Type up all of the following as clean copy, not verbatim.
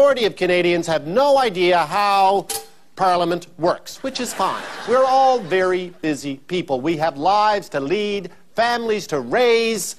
majority of Canadians have no idea how Parliament works, which is fine. We're all very busy people. We have lives to lead, families to raise.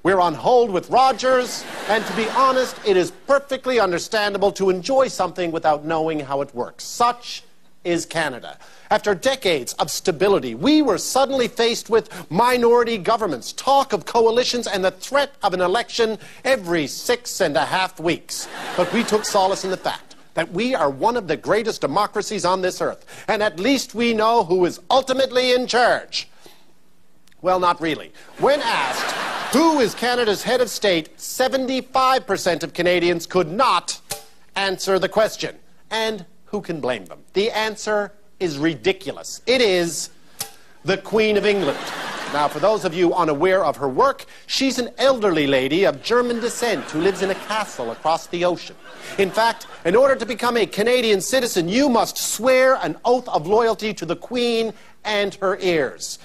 We're on hold with Rogers, and to be honest, it is perfectly understandable to enjoy something without knowing how it works. Such is Canada. After decades of stability, we were suddenly faced with minority governments, talk of coalitions, and the threat of an election every 6.5 weeks. But we took solace in the fact that we are one of the greatest democracies on this earth, and at least we know who is ultimately in charge. Well, not really. When asked who is Canada's head of state, 75% of Canadians could not answer the question. And who can blame them? The answer is ridiculous. It is the Queen of England. Now, for those of you unaware of her work, she's an elderly lady of German descent who lives in a castle across the ocean. In fact, in order to become a Canadian citizen, you must swear an oath of loyalty to the Queen and her heirs.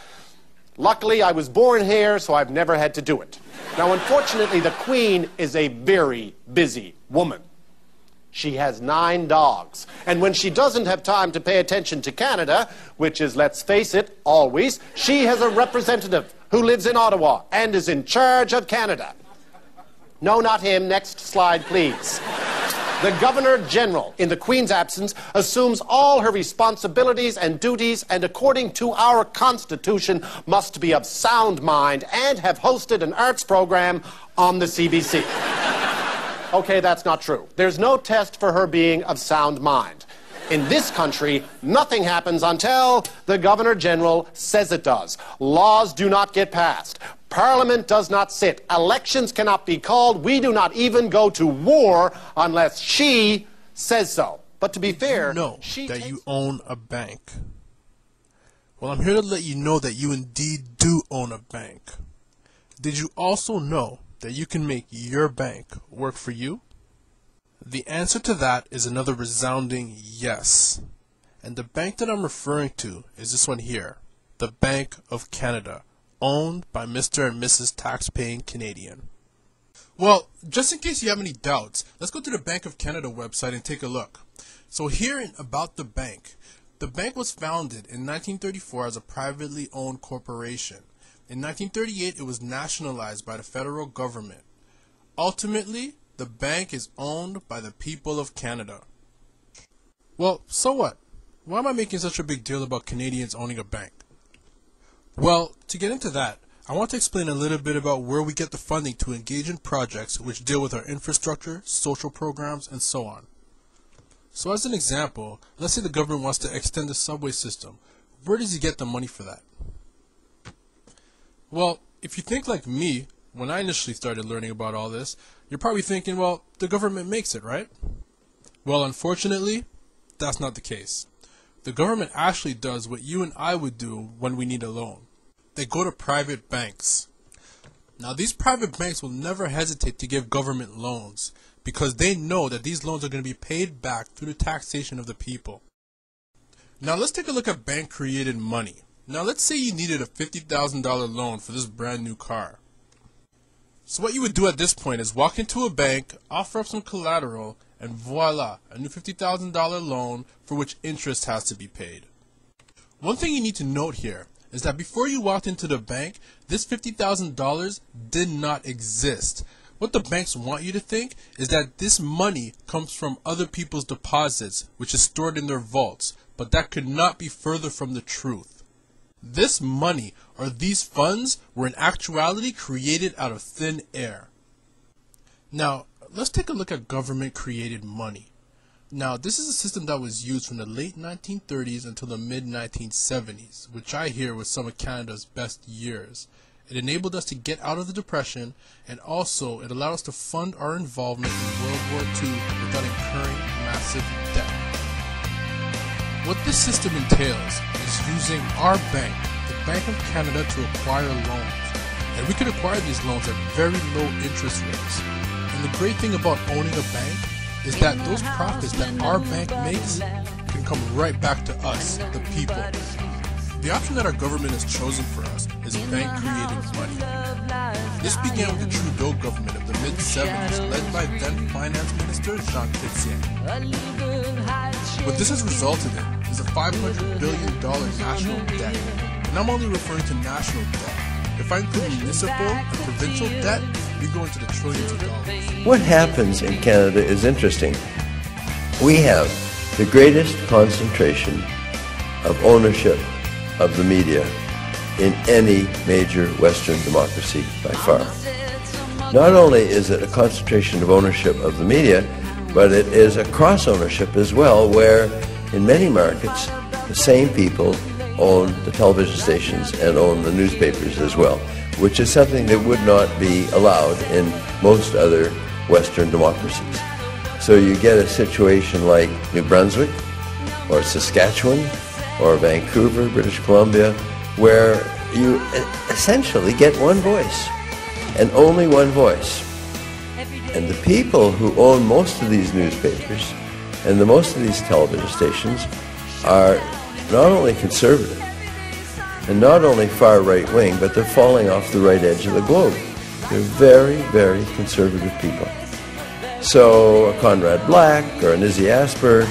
Luckily, I was born here, so I've never had to do it. Now, unfortunately, the Queen is a very busy woman. She has 9 dogs. And when she doesn't have time to pay attention to Canada, which is, let's face it, always, she has a representative who lives in Ottawa and is in charge of Canada. No, not him. Next slide, please. The Governor-General, in the Queen's absence, assumes all her responsibilities and duties, and according to our Constitution, must be of sound mind and have hosted an arts program on the CBC. Okay, that's not true. There's no test for her being of sound mind. In this country, nothing happens until the Governor-General says it does. Laws do not get passed. Parliament does not sit. Elections cannot be called. We do not even go to war unless she says so. But to be fair, you know that you own a bank. Well, I'm here to let you know that you indeed do own a bank. Did you also know that you can make your bank work for you? The answer to that is another resounding yes. And the bank that I'm referring to is this one here, the Bank of Canada, owned by Mr. and Mrs. Tax-paying Canadian. Well, just in case you have any doubts, let's go to the Bank of Canada website and take a look. So here in About the bank was founded in 1934 as a privately owned corporation. In 1938, it was nationalized by the federal government. Ultimately, the bank is owned by the people of Canada. Well, so what? Why am I making such a big deal about Canadians owning a bank? Well, to get into that, I want to explain a little bit about where we get the funding to engage in projects which deal with our infrastructure, social programs, and so on. So as an example, let's say the government wants to extend the subway system. Where does he get the money for that? Well, if you think like me, when I initially started learning about all this, you're probably thinking, well, the government makes it, right? Well, unfortunately, that's not the case. The government actually does what you and I would do when we need a loan. They go to private banks. Now, these private banks will never hesitate to give government loans because they know that these loans are going to be paid back through the taxation of the people. Now, let's take a look at bank-created money. Now, let's say you needed a $50,000 loan for this brand new car. So what you would do at this point is walk into a bank, offer up some collateral, and voila, a new $50,000 loan for which interest has to be paid. One thing you need to note here is that before you walked into the bank, this $50,000 did not exist. What the banks want you to think is that this money comes from other people's deposits, which is stored in their vaults, but that could not be further from the truth. This money, or these funds, were in actuality created out of thin air. Now, let's take a look at government-created money. Now, this is a system that was used from the late 1930s until the mid-1970s, which I hear was some of Canada's best years. It enabled us to get out of the Depression, and also it allowed us to fund our involvement in World War II without incurring massive debt. What this system entails is using our bank, the Bank of Canada, to acquire loans. And we could acquire these loans at very low interest rates. And the great thing about owning a bank is that those profits that our bank makes can come right back to us, the people. The option that our government has chosen for us is bank-created money. This began with the Trudeau government of the mid-70s, led by then Finance Minister Jean Chrétien. What this has resulted in is a $500 billion national debt. And I'm only referring to national debt. If I include municipal and provincial debt, we go into the trillions of dollars. What happens in Canada is interesting. We have the greatest concentration of ownership of the media in any major Western democracy by far. Not only is it a concentration of ownership of the media, but it is a cross-ownership as well, where in many markets the same people own the television stations and own the newspapers as well, which is something that would not be allowed in most other Western democracies. So you get a situation like New Brunswick or Saskatchewan or Vancouver, British Columbia, where you essentially get one voice and only one voice. And the people who own most of these newspapers and most of these television stations are not only conservative and not only far right-wing, but they're falling off the right edge of the globe. They're very, very conservative people. So a Conrad Black or an Izzy Asper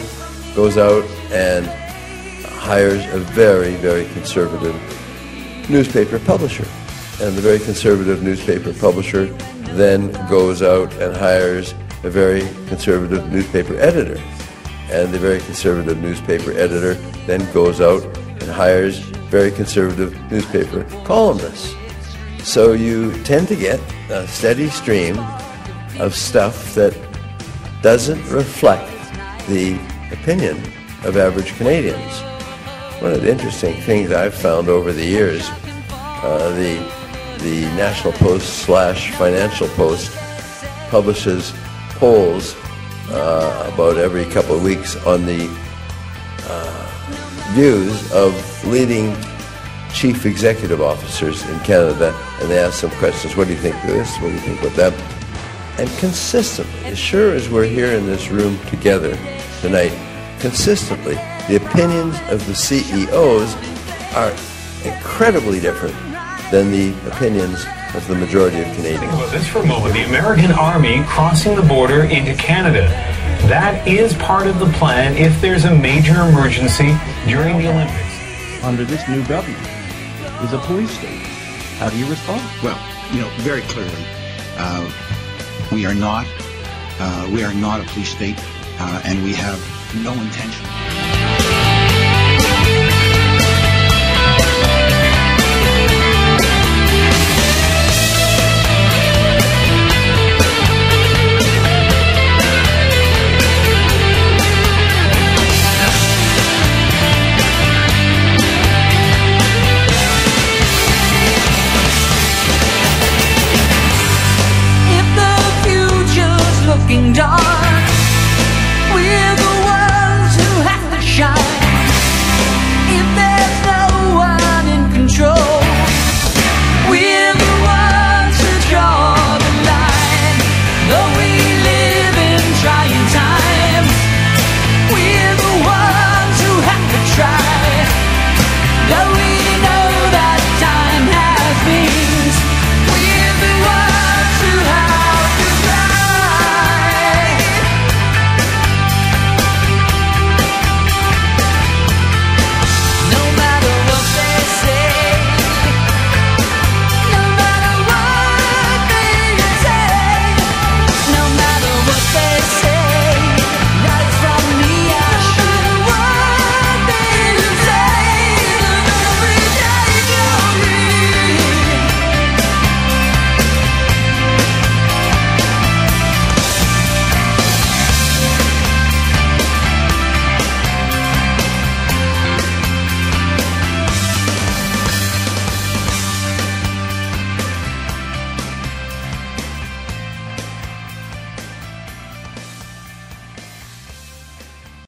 goes out and hires a very, very conservative newspaper publisher. And the very conservative newspaper publisher then goes out and hires a very conservative newspaper editor. And the very conservative newspaper editor then goes out and hires very conservative newspaper columnists. So you tend to get a steady stream of stuff that doesn't reflect the opinion of average Canadians. One of the interesting things I've found over the years, the National Post / Financial Post publishes polls about every couple of weeks on the views of leading chief executive officers in Canada, and they ask some questions. What do you think of this? What do you think about that? And consistently, as sure as we're here in this room together tonight, consistently, the opinions of the CEOs are incredibly different than the opinions of the majority of Canadians. Think about this for a moment. The American Army crossing the border into Canada. That is part of the plan if there's a major emergency during the Olympics. Under this new government is a police state. How do you respond? Well, very clearly, we are not a police state, and we have no intention.